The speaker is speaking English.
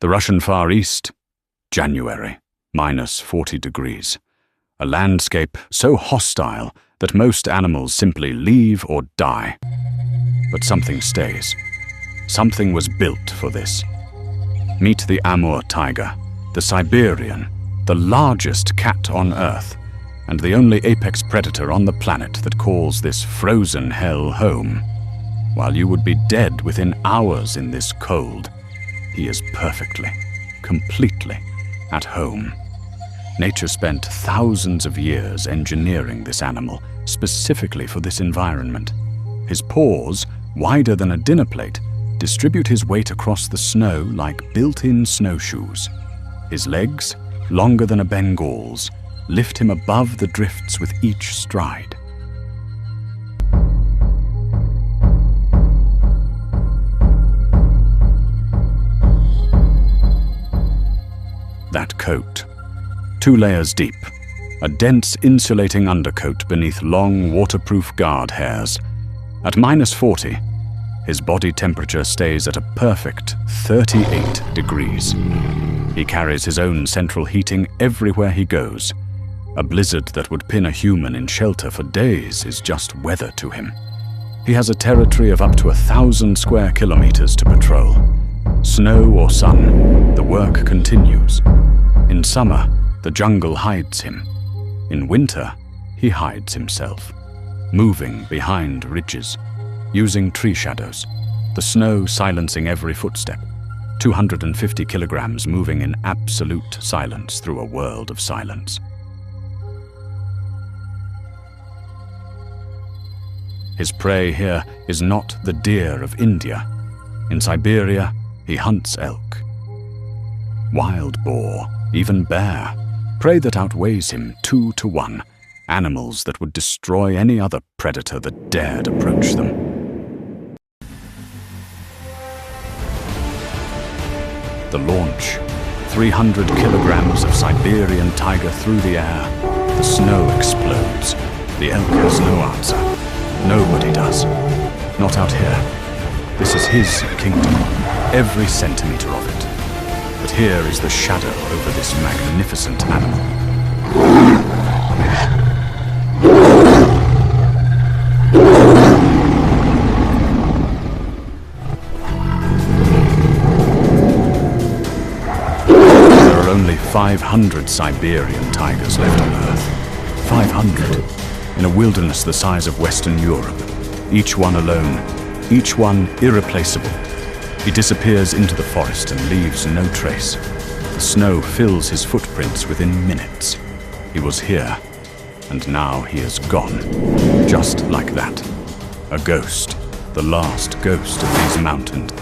The Russian Far East, January, -40 degrees. A landscape so hostile that most animals simply leave or die. But something stays. Something was built for this. Meet the Amur tiger, the Siberian, the largest cat on Earth, and the only apex predator on the planet that calls this frozen hell home. While you would be dead within hours in this cold, he is perfectly, completely at home. Nature spent thousands of years engineering this animal specifically for this environment. His paws, wider than a dinner plate, distribute his weight across the snow like built-in snowshoes. His legs, longer than a Bengal's, lift him above the drifts with each stride. That coat, 2 layers deep, a dense insulating undercoat beneath long waterproof guard hairs. At -40, his body temperature stays at a perfect 38 degrees. He carries his own central heating everywhere he goes. A blizzard that would pin a human in shelter for days is just weather to him. He has a territory of up to 1,000 square kilometers to patrol. Snow or sun, the work continues. In summer, the jungle hides him. In winter, he hides himself, moving behind ridges, using tree shadows, the snow silencing every footstep, 250 kilograms moving in absolute silence through a world of silence. His prey here is not the deer of India. In Siberia, he hunts elk, wild boar, even bear, prey that outweighs him 2 to 1, animals that would destroy any other predator that dared approach them. The launch, 300 kilograms of Siberian tiger through the air. The snow explodes. The elk has no answer. Nobody does. Not out here. This is his kingdom, every centimeter of it. But here is the shadow over this magnificent animal. There are only 500 Siberian tigers left on Earth. 500. In a wilderness the size of Western Europe. Each one alone. Each one irreplaceable. He disappears into the forest and leaves no trace. The snow fills his footprints within minutes. He was here, and now he is gone. Just like that. A ghost, the last ghost of these mountains.